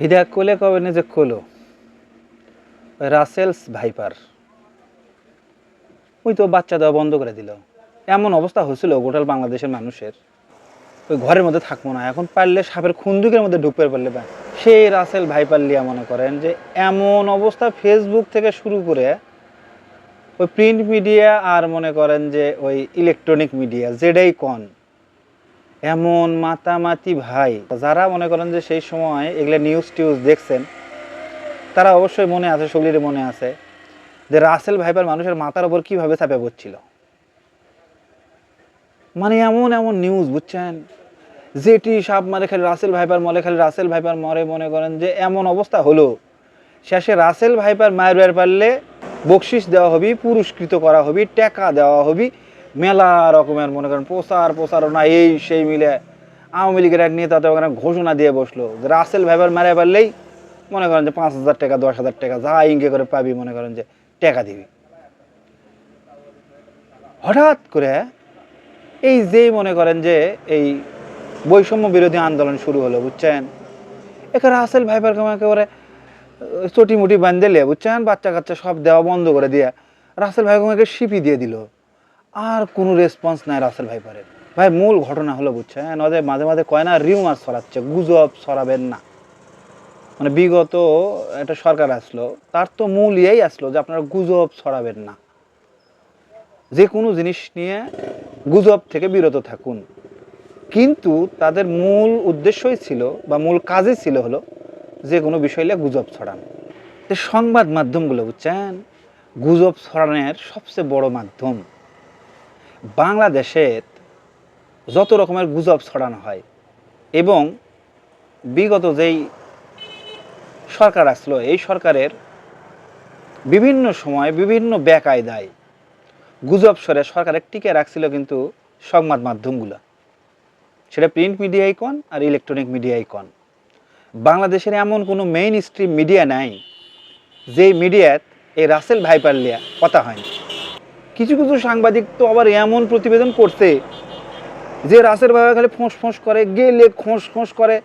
হিদা কোলে কবে নিজে কোলো রাসেলস ভাইপার ওই তো বাচ্চা দেওয়া বন্ধ করে দিল। এমন অবস্থা হয়েছিল গোটাল বাংলাদেশের মানুষের, ওই ঘরের মধ্যে থাকবো না, এখন পারলে সাপের খুন্দুকের মধ্যে ঢুকতে পারলে বা সেই রাসেল ভাইপার লিয়া মনে করেন যে এমন অবস্থা, ফেসবুক থেকে শুরু করে ওই প্রিন্ট মিডিয়া আর মনে করেন যে ওই ইলেকট্রনিক মিডিয়া যেটাই কন, এমন মাতামাতি ভাই। যারা মনে করেন যে সেই সময় এগুলো নিউজ টিউজ দেখছেন তারা অবশ্যই মনে আছে, সবলির মনে আছে যে রাসেল ভাইপার মানুষের মাথার ওপর কিভাবে চাপে পড়ছিল। মানে এমন এমন নিউজ বুঝছেন, যেটি সাপ মারে খালি রাসেল ভাইপার মরে, খালি রাসেল ভাইপার মরে, মনে করেন যে এমন অবস্থা হলো। শেষে রাসেল ভাইপার মায়ের পারলে বকশিস দেওয়া হবে, পুরস্কৃত করা হবে, টাকা দেওয়া হবে, মেলা রকমের মনে করেন প্রচারণা এই সেই মিলে আওয়ামী লীগের এক নেতা তো ওখানে ঘোষণা দিয়ে বসলো যে রাসেল ভাইপার মারা পারলেই মনে করেন যে 5,000 টাকা 10,000 টাকা যা ইঙ্গে করে পাবি, মনে করেন যে টাকা দিবি। হঠাৎ করে এই যে মনে করেন যে এই বৈষম্য বিরোধী আন্দোলন শুরু হলো বুঝছেন, এখানে রাসেল ভাইপার একেবারে চটিমুটি বান্ধেলে বুঝছেন, বাচ্চা কাচ্চা সব দেওয়া বন্ধ করে দিয়ে রাসেল ভাইকে শিপি দিয়ে দিল। আর কোনো রেসপন্স নাই রাসেল ভাইপারের। ভাই মূল ঘটনা হলো বুঝছেন, ওদের মাঝে মাঝে কয় না রিউমার ছড়াচ্ছে, গুজব ছড়াবেন না। মানে বিগত একটা সরকার আসলো, তার তো মূল ইয়েই আসলো যে আপনারা গুজব ছড়াবেন না, যে কোনো জিনিস নিয়ে গুজব থেকে বিরত থাকুন। কিন্তু তাদের মূল উদ্দেশ্যই ছিল বা মূল কাজই ছিল হলো যে কোনো বিষয় নিয়ে গুজব ছড়ানো। সংবাদ মাধ্যমগুলো বুঝছেন গুজব ছড়ানোর সবচেয়ে বড় মাধ্যম। বাংলাদেশের যত রকমের গুজব ছড়ানো হয় এবং বিগত যেই সরকার আসলো, এই সরকারের বিভিন্ন সময় বিভিন্ন বেকায়দায় গুজব সরে সরকারের টিকে রাখছিল কিন্তু সংবাদ মাধ্যমগুলো, সেটা প্রিন্ট মিডিয়াই কন আর ইলেকট্রনিক মিডিয়াই কন। বাংলাদেশের এমন কোনো মেইন স্ট্রিম মিডিয়া নাই যেই মিডিয়াত এই রাসেল ভাইপার লিয়া কথা হয়নি। কিছু কিছু সাংবাদিক তো আবার এমন প্রতিবেদন করছে যে রাসেল ভাইপার খালি ফোঁস ফোঁস করে, গেলে খোঁস খোঁস করে,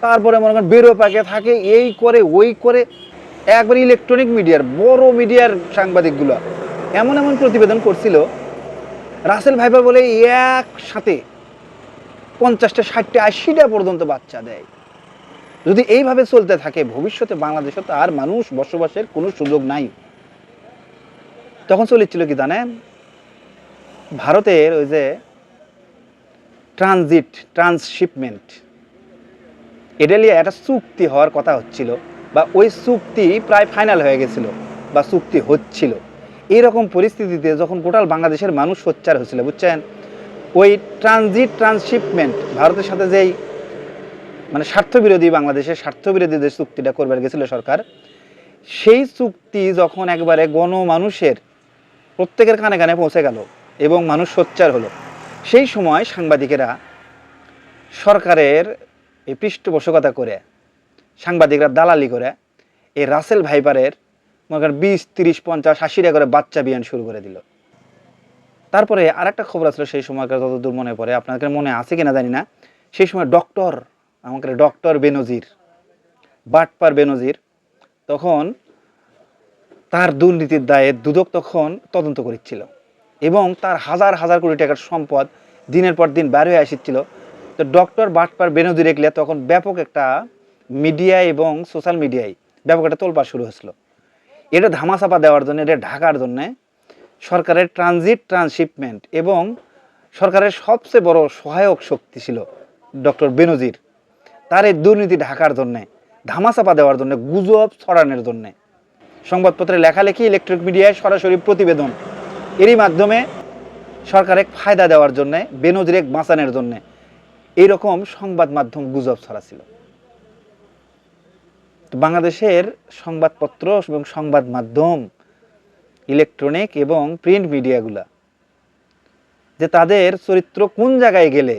তারপরে মনে করেন বেরো পাকে থাকে, এই করে ওই করে। একবার ইলেকট্রনিক মিডিয়ার বড় মিডিয়ার সাংবাদিকগুলো এমন এমন প্রতিবেদন করছিল, রাসেল ভাইপার বলে একসাথে 50টা 60টা 80টা পর্যন্ত বাচ্চা দেয়। যদি এইভাবে চলতে থাকে ভবিষ্যতে বাংলাদেশে তো আর মানুষ বসবাসের কোনো সুযোগ নাই। তখন চলেছিল কি জানেন, ভারতের ওই যে ট্রান্সশিপমেন্ট, এটা নিয়ে একটা চুক্তি হওয়ার কথা হচ্ছিল, বা ওই চুক্তি প্রায় ফাইনাল হয়ে গেছিল বা চুক্তি হচ্ছিল। এইরকম পরিস্থিতিতে যখন গোটাল বাংলাদেশের মানুষ সোচ্চার হয়েছিল বুঝছেন, ওই ট্রান্সশিপমেন্ট ভারতের সাথে যেই মানে স্বার্থবিরোধী, বাংলাদেশের স্বার্থবিরোধী যে চুক্তিটা করবার গেছিল সরকার, সেই চুক্তি যখন একবারে গণমানুষের প্রত্যেকের কানে কানে পৌঁছে গেল এবং মানুষ সোচ্চার হলো, সেই সময় সাংবাদিকেরা সরকারের এই পৃষ্ঠপোষকতা করে, সাংবাদিকরা দালালি করে এই রাসেল ভাইপারের মনে করেন 20, 30, 50, 80টা করে বাচ্চা বিয়ান শুরু করে দিল। তারপরে আর একটা খবর আসলো সেই সময়কার, যতদূর মনে পড়ে, আপনাদের মনে আছে কিনা জানি না, সেই সময় ডক্টর বেনজির, বাটপার বেনজির, তখন তার দুর্নীতির দায়ে দুদক তখন তদন্ত করেছিল এবং তার হাজার হাজার কোটি টাকার সম্পদ দিনের পর দিন বের হয়ে আসছিল। তো ডক্টর বাটপার বেনজির দেখলে তখন ব্যাপক একটা মিডিয়া এবং সোশ্যাল মিডিয়ায় ব্যাপক একটা তোলপাড় শুরু হয়েছিল। এটা ধামাচাপা দেওয়ার জন্য, এটা ঢাকার জন্যে সরকারের ট্রান্সশিপমেন্ট এবং সরকারের সবচেয়ে বড় সহায়ক শক্তি ছিল ডক্টর বেনজির, তার এই দুর্নীতি ঢাকার জন্যে, ধামাচাপা দেওয়ার জন্য, গুজব ছড়ানোর জন্যে সংবাদপত্রে লেখালেখি, ইলেকট্রিক মিডিয়ায় সরাসরি প্রতিবেদন, এরই মাধ্যমে সরকারে ফায়দা দেওয়ার জন্যে, বেনজির বাঁচানোর জন্যে এইরকম সংবাদ মাধ্যম গুজব ছড়াছিল। বাংলাদেশের সংবাদপত্র এবং সংবাদ মাধ্যম, ইলেকট্রনিক এবং প্রিন্ট মিডিয়াগুলা যে তাদের চরিত্র কোন জায়গায় গেলে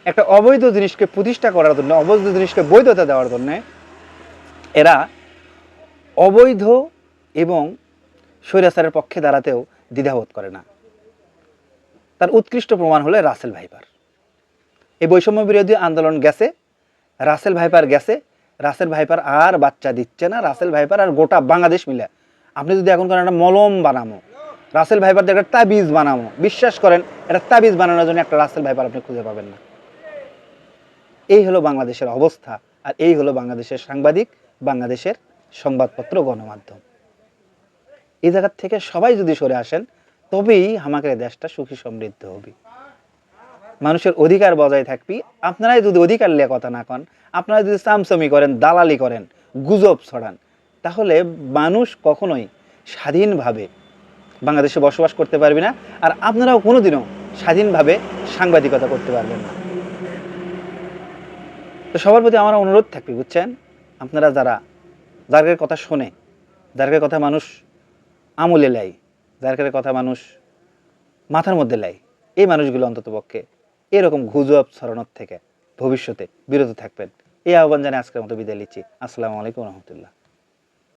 একটা অবৈধ জিনিসকে প্রতিষ্ঠা করার জন্য, অবৈধ জিনিসকে বৈধতা দেওয়ার জন্য এরা অবৈধ এবং স্বৈরাচারের পক্ষে দাঁড়াতেও দ্বিধাবোধ করে না। তার উৎকৃষ্ট প্রমাণ হলো রাসেল ভাইপার। এই বৈষম্য বিরোধী আন্দোলন গেছে, রাসেল ভাইপার গেছে, রাসেল ভাইপার আর বাচ্চা দিচ্ছে না, রাসেল ভাইপার আর গোটা বাংলাদেশ মিলে। আপনি যদি এখন করেন একটা মলম বানামো, রাসেল ভাইপার দিয়ে একটা তাবিজ বানামো, বিশ্বাস করেন একটা তাবিজ বানানোর জন্য একটা রাসেল ভাইপার আপনি খুঁজে পাবেন না। এই হলো বাংলাদেশের অবস্থা, আর এই হলো বাংলাদেশের সাংবাদিক, বাংলাদেশের সংবাদপত্র, গণমাধ্যম। এই জায়গার থেকে সবাই যদি সরে আসেন, তবেই আমাদের দেশটা সুখী সমৃদ্ধ হবে, মানুষের অধিকার বজায় থাকবি। আপনারাই যদি অধিকার নিয়ে কথা না কন, আপনারা যদি চামচামি করেন, দালালি করেন, গুজব ছড়ান, তাহলে মানুষ কখনোই স্বাধীনভাবে বাংলাদেশে বসবাস করতে পারবে না, আর আপনারাও কোনোদিনও স্বাধীনভাবে সাংবাদিকতা করতে পারবেন না। তো সবার প্রতি আমার অনুরোধ থাকবে, বুঝছেন, আপনারা যার কথা শোনে, যার কথা মানুষ আমলে লাই, যার কথা মানুষ মাথার মধ্যে লাই, এই মানুষগুলো অন্ততপক্ষে এরকম গুজব ছড়ানোর থেকে ভবিষ্যতে বিরত থাকবেন। এই আহ্বান জানিয়ে আজকের মতো বিদায় নিচ্ছি। আসসালামু আলাইকুম রহমতুল্লাহ।